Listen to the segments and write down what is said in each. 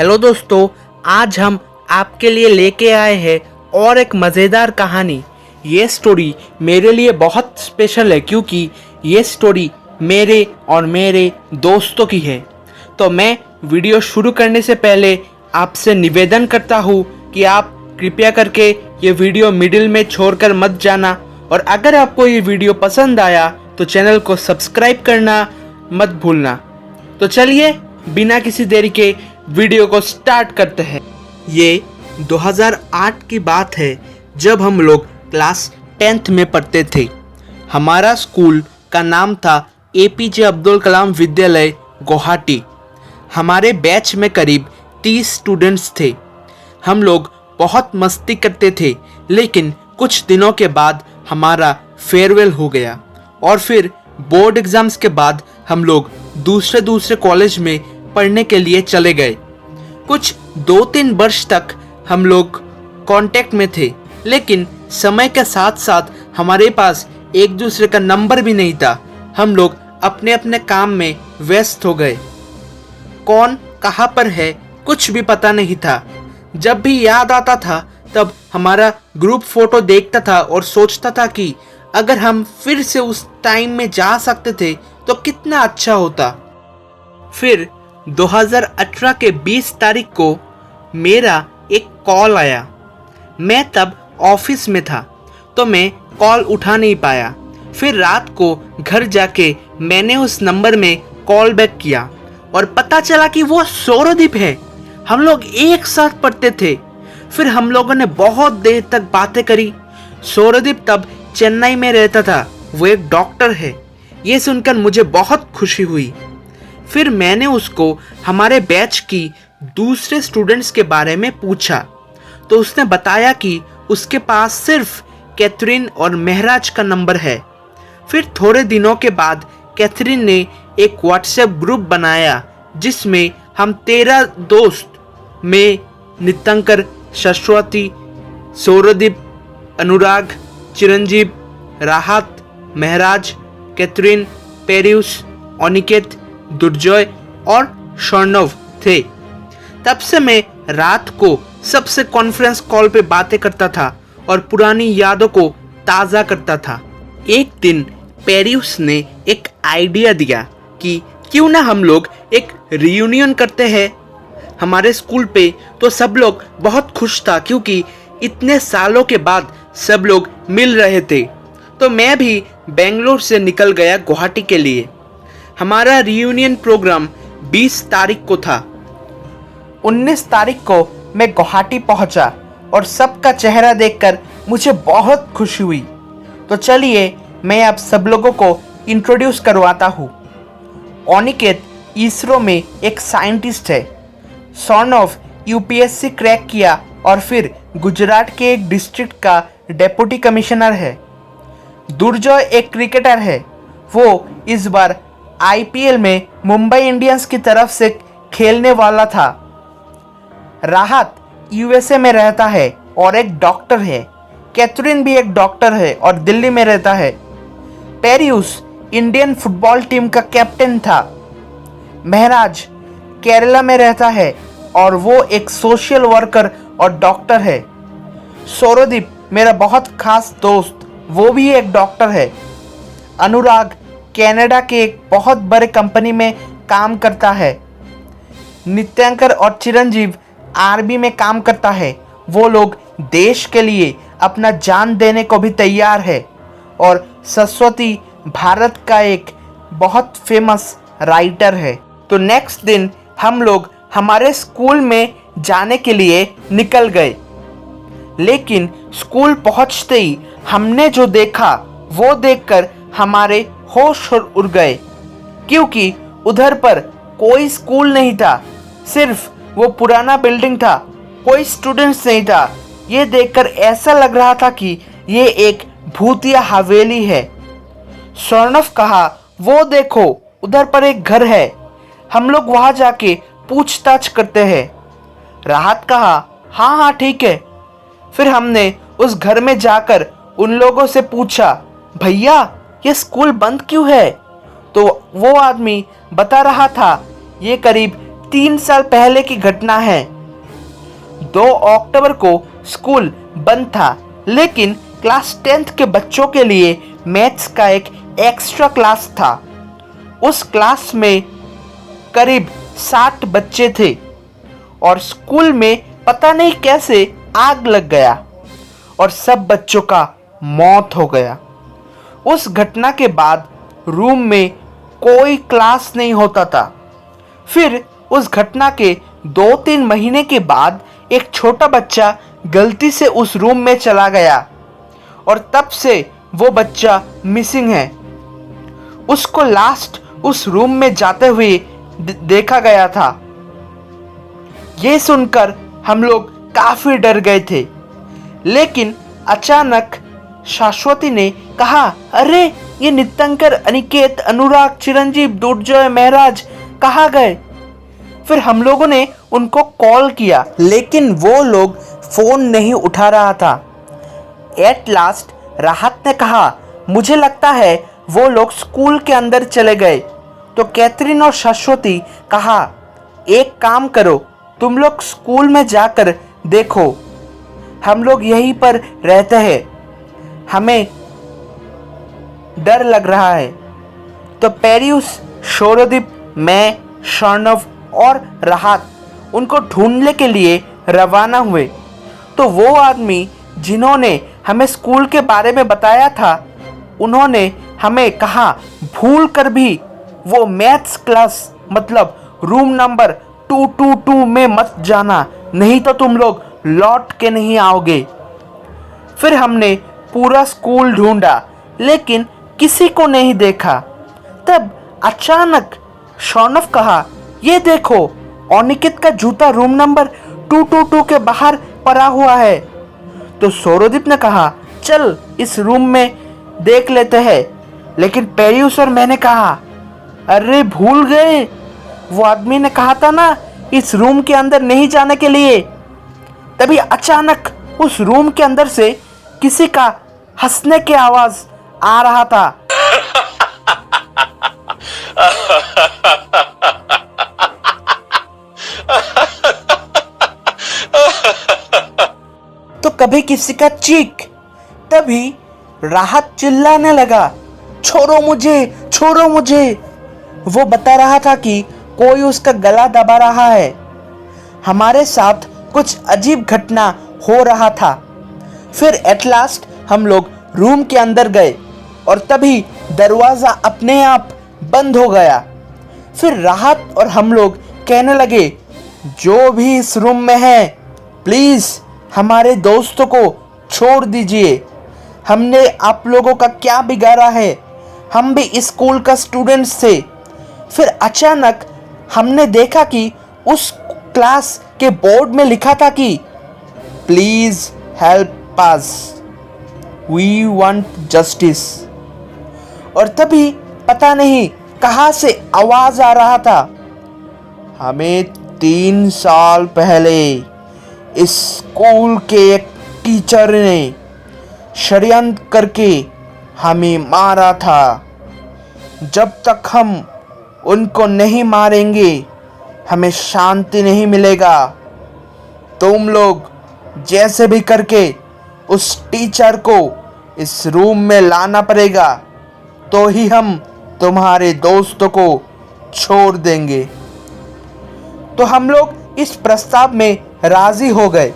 Hello दोस्तों, आज हम आपके लिए लेके आए हैं और एक मज़ेदार कहानी। ये स्टोरी मेरे लिए बहुत स्पेशल है क्योंकि ये स्टोरी मेरे और मेरे दोस्तों की है। तो मैं वीडियो शुरू करने से पहले आपसे निवेदन करता हूँ कि आप कृपया करके ये वीडियो मिडिल में छोड़कर मत जाना, और अगर आपको ये वीडियो पसंद आया तो चैनल को सब्सक्राइब करना मत भूलना। तो चलिए बिना किसी देरी के वीडियो को स्टार्ट करते हैं। ये 2008 की बात है जब हम लोग क्लास 10th में पढ़ते थे। हमारा स्कूल का नाम था APJ अब्दुल कलाम विद्यालय गुवाहाटी। हमारे बैच में करीब 30 स्टूडेंट्स थे। हम लोग बहुत मस्ती करते थे, लेकिन कुछ दिनों के बाद हमारा फेयरवेल हो गया और फिर बोर्ड एग्ज़ाम्स के बाद हम लोग दूसरे कॉलेज में पढ़ने के लिए चले गए। कुछ 2-3 वर्ष तक हम लोग कांटेक्ट में थे, लेकिन समय के साथ साथ हमारे पास एक दूसरे का नंबर भी नहीं था। हम लोग अपने अपने काम में व्यस्त हो गए। कौन कहाँ पर है कुछ भी पता नहीं था। जब भी याद आता था तब हमारा ग्रुप फोटो देखता था और सोचता था कि अगर हम फिर से उस टाइम में जा सकते थे तो कितना अच्छा होता। फिर 2018 के 20 तारीख को मेरा एक कॉल आया। मैं तब ऑफिस में था तो मैं कॉल उठा नहीं पाया। फिर रात को घर जाके मैंने उस नंबर में कॉल बैक किया और पता चला कि वो सौरदीप है। हम लोग एक साथ पढ़ते थे। फिर हम लोगों ने बहुत देर तक बातें करी। सौरदीप तब चेन्नई में रहता था, वो एक डॉक्टर है। ये सुनकर मुझे बहुत खुशी हुई। फिर मैंने उसको हमारे बैच की दूसरे स्टूडेंट्स के बारे में पूछा तो उसने बताया कि उसके पास सिर्फ कैथरीन और महराज का नंबर है। फिर थोड़े दिनों के बाद कैथरीन ने एक व्हाट्सएप ग्रुप बनाया जिसमें हम 13 दोस्त में नित्यंकर, शाश्वती, सौरदीप, अनुराग, चिरंजीव, राहत, महराज, कैथरीन, पेरियुस, अनिकेत, दुर्जय और शर्णव थे। तब से मैं रात को सबसे कॉन्फ्रेंस कॉल पे बातें करता था और पुरानी यादों को ताज़ा करता था। एक दिन पेरियुस ने एक आइडिया दिया कि क्यों ना हम लोग एक रियूनियन करते हैं। हमारे स्कूल पे तो सब लोग बहुत खुश था क्योंकि इतने सालों के बाद सब लोग मिल रहे थे। तो मैं भी बेंगलोर से निकल गया गुवाहाटी के लिए। हमारा रियूनियन प्रोग्राम 20 तारीख को था। 19 तारीख को मैं गुवाहाटी पहुंचा और सबका चेहरा देखकर मुझे बहुत खुशी हुई। तो चलिए मैं आप सब लोगों को इंट्रोड्यूस करवाता हूँ। अनिकेत इसरो में एक साइंटिस्ट है। स्वर्णव UPSC क्रैक किया और फिर गुजरात के एक डिस्ट्रिक्ट का डेप्यूटी कमिश्नर है। दुर्जय एक क्रिकेटर है। वो इस बार IPL में मुंबई इंडियंस की तरफ से खेलने वाला था। राहत USA में रहता है और एक डॉक्टर है। कैथरीन भी एक डॉक्टर है और दिल्ली में रहता है। पेरियुस इंडियन फुटबॉल टीम का कैप्टन था। महराज केरला में रहता है और वो एक सोशल वर्कर और डॉक्टर है। सौरदीप मेरा बहुत खास दोस्त, वो भी एक डॉक्टर है। अनुराग कनाडा के एक बहुत बड़े कंपनी में काम करता है। नित्यंकर और चिरंजीव आर्मी में काम करता है। वो लोग देश के लिए अपना जान देने को भी तैयार है। और सरस्वती भारत का एक बहुत फेमस राइटर है। तो नेक्स्ट दिन हम लोग हमारे स्कूल में जाने के लिए निकल गए, लेकिन स्कूल पहुंचते ही हमने जो देखा वो देखकर हमारे होश उड़ गए क्योंकि उधर पर कोई स्कूल नहीं था, सिर्फ वो पुराना बिल्डिंग था। कोई स्टूडेंट्स नहीं था। ये देखकर ऐसा लग रहा था कि ये एक भूतिया हवेली है। स्वर्णव कहा, वो देखो उधर पर एक घर है, हम लोग वहां जाके पूछताछ करते हैं। राहत कहा, हाँ हाँ ठीक है। फिर हमने उस घर में जाकर उन लोगों से पूछा, भैया ये स्कूल बंद क्यों है? तो वो आदमी बता रहा था ये करीब 3 साल पहले की घटना है। 2 अक्टूबर को स्कूल बंद था, लेकिन क्लास 10th के बच्चों के लिए मैथ्स का एक एक्स्ट्रा क्लास था। उस क्लास में करीब 60 बच्चे थे और स्कूल में पता नहीं कैसे आग लग गया और सब बच्चों का मौत हो गया। उस घटना के बाद रूम में कोई क्लास नहीं होता था। फिर उस घटना के 2-3 महीने के बाद एक छोटा बच्चा गलती से उस रूम में चला गया और तब से वो बच्चा मिसिंग है। उसको लास्ट उस रूम में जाते हुए देखा गया था। ये सुनकर हम लोग काफी डर गए थे, लेकिन अचानक शाश्वती ने कहा, अरे ये नित्यंकर, अनिकेत, अनुराग, चिरंजीव, दुर्जय, महराज कहाँ गए? फिर हम लोगों ने उनको कॉल किया, लेकिन वो लोग फोन नहीं उठा रहा था। एट लास्ट राहत ने कहा, मुझे लगता है वो लोग स्कूल के अंदर चले गए। तो कैथरीन और शाश्वती कहा, एक काम करो, तुम लोग स्कूल में जाकर देखो, हम लोग यहीं पर रहते हैं, हमें डर लग रहा है। तो पेरियुस, शौरदीप, मैं, शर्णव और राहत उनको ढूंढने के लिए रवाना हुए। तो वो आदमी जिन्होंने हमें स्कूल के बारे में बताया था, उन्होंने हमें कहा, भूल कर भी वो मैथ्स क्लास मतलब रूम नंबर 222 में मत जाना, नहीं तो तुम लोग लौट के नहीं आओगे। फिर हमने पूरा स्कूल ढूंढा, लेकिन किसी को नहीं देखा। तब अचानक शौनव कहा, ये देखो, अनिकेत का जूता रूम नंबर 222 के बाहर पड़ा हुआ है। तो सौरदीप ने कहा, चल इस रूम में देख लेते हैं। लेकिन पेरियुस और मैंने कहा, अरे भूल गए, वो आदमी ने कहा था ना इस रूम के अंदर नहीं जाने के लिए। तभी अचानक उस रूम के अंदर से किसी का हंसने की आवाज आ रहा था। तो कभी किसी का चीख। तभी राहत चिल्लाने लगा, छोड़ो मुझे, छोड़ो मुझे। वो बता रहा था कि कोई उसका गला दबा रहा है। हमारे साथ कुछ अजीब घटना हो रहा था। फिर एट लास्ट हम लोग रूम के अंदर गए और तभी दरवाज़ा अपने आप बंद हो गया। फिर राहत और हम लोग कहने लगे, जो भी इस रूम में है, प्लीज़ हमारे दोस्तों को छोड़ दीजिए, हमने आप लोगों का क्या बिगाड़ा है, हम भी इस स्कूल का स्टूडेंट्स थे। फिर अचानक हमने देखा कि उस क्लास के बोर्ड में लिखा था कि please help us, we want justice. और तभी पता नहीं कहाँ से आवाज़ आ रहा था, हमें 3 साल पहले इस स्कूल के एक टीचर ने षड्यंत्र करके हमें मारा था। जब तक हम उनको नहीं मारेंगे, हमें शांति नहीं मिलेगा। तुम लोग जैसे भी करके उस टीचर को इस रूम में लाना पड़ेगा, तो ही हम तुम्हारे दोस्तों को छोड़ देंगे। तो हम लोग इस प्रस्ताव में राजी हो गए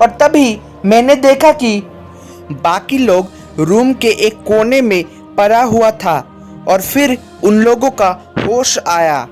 और तभी मैंने देखा कि बाकी लोग रूम के एक कोने में पड़ा हुआ था और फिर उन लोगों का होश आया।